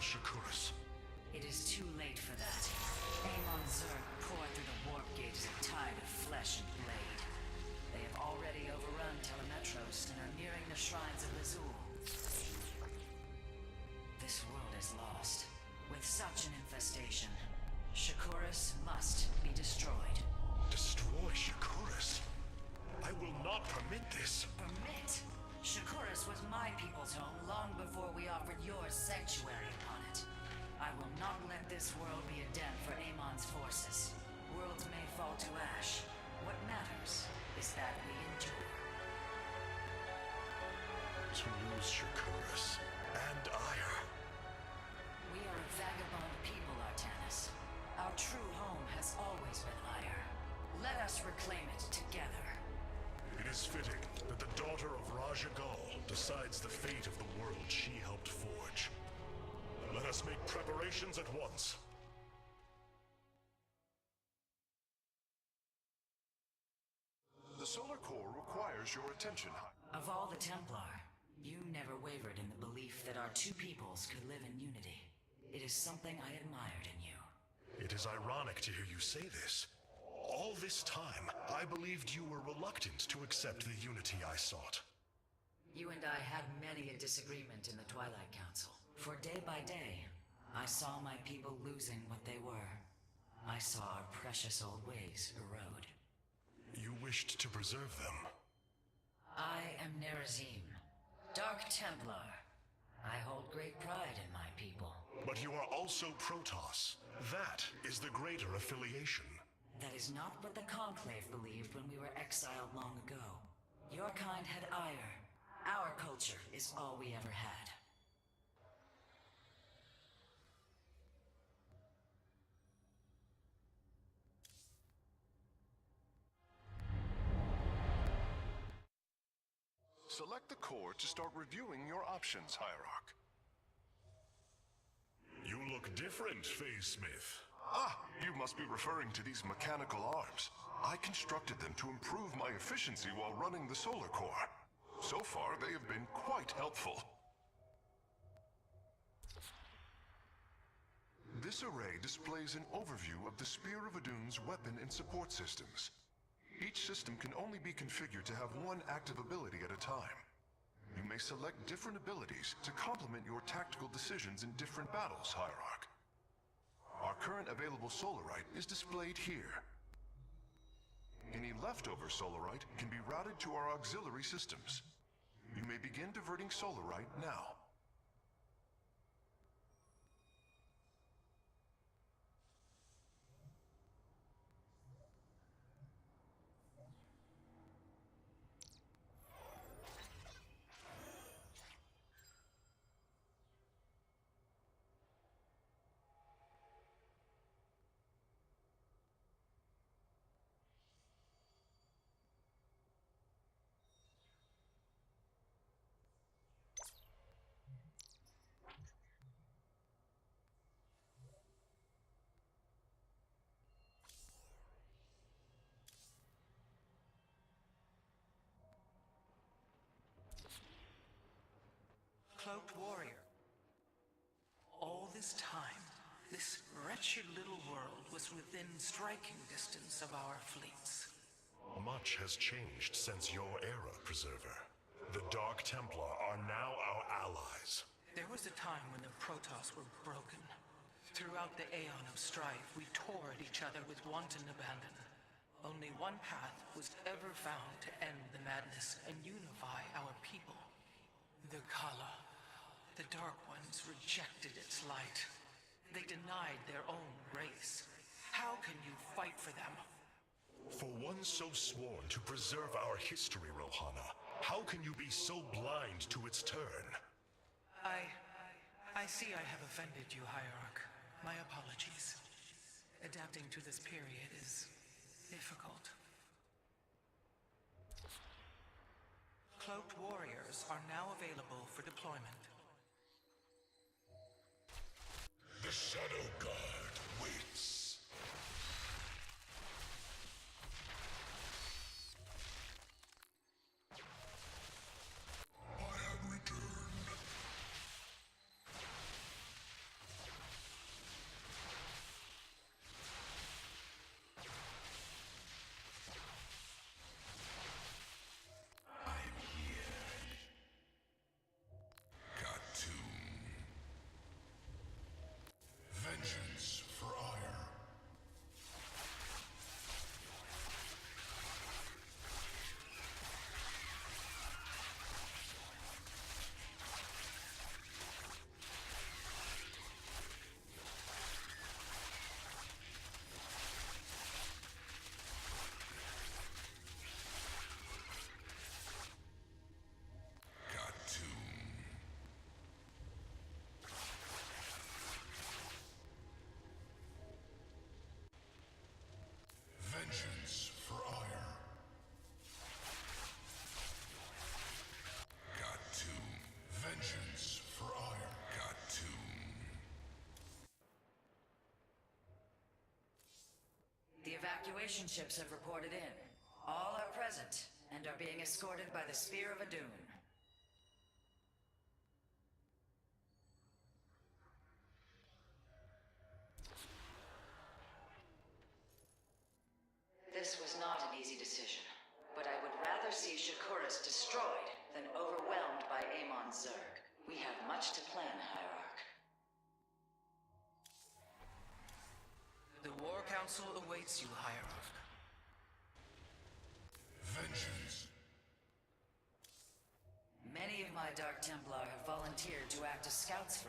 Shakuras. It is too late for that. Amon Zerg pour through the warp gate as a tide of flesh and blade. They have already overrun Telemetros and are nearing the shrines of Azul. This world is lost. With such an infestation, Shakuras must be destroyed. Destroy Shakuras? I will not permit this. Permit? Shakuras was my people's home long before we offered yours sanctuary upon it. I will not let this world be a den for Amon's forces. Worlds may fall to ash. What matters is that we endure. To lose Shakuras and Ire. We are a vagabond people, Artanis. Our true home has always been Ire. Let us reclaim it together. It is fitting that the daughter of Raja Gal decides the fate of the world she helped forge. Let us make preparations at once. The solar core requires your attention. Of all the Templar, you never wavered in the belief that our two peoples could live in unity. It is something I admired in you. It is ironic to hear you say this. All this time, I believed you were reluctant to accept the unity I sought. You and I had many a disagreement in the Twilight Council. For day by day, I saw my people losing what they were. I saw our precious old ways erode. You wished to preserve them. I am Nerazim, Dark Templar. I hold great pride in my people. But you are also Protoss. That is the greater affiliation. That is not what the Conclave believed when we were exiled long ago. Your kind had ire. Our culture is all we ever had. Select the core to start reviewing your options, Hierarch. You look different, Phase Smith. Ah, you must be referring to these mechanical arms. I constructed them to improve my efficiency while running the solar core. So far, they have been quite helpful. This array displays an overview of the Spear of Adun's weapon and support systems. Each system can only be configured to have one active ability at a time. You may select different abilities to complement your tactical decisions in different battles, Hierarch. Our current available Solarite is displayed here. Any leftover Solarite can be routed to our auxiliary systems. You may begin diverting Solarite now. Cloaked warrior. All this time, this wretched little world was within striking distance of our fleets. Much has changed since your era, Preserver. The Dark Templar are now our allies. There was a time when the Protoss were broken. Throughout the aeon of strife, we tore at each other with wanton abandon. Only one path was ever found to end the madness and unify our people. The Kala. The Dark Ones rejected its light. They denied their own race. How can you fight for them? For one so sworn to preserve our history, Rohana, how can you be so blind to its turn? I see I have offended you, Hierarch. My apologies. Adapting to this period is difficult. Cloaked warriors are now available for deployment. The Shadow Guard waits. I have returned. evacuation ships have reported in. All are present, and are being escorted by the Spear of Adun. This was not an easy decision, but I would rather see Shakuras destroyed than overwhelmed by Amon Zerg. We have much to plan, Hierarch. The War Council awaits you, Hierarch. Vengeance. Many of my Dark Templar have volunteered to act as scouts for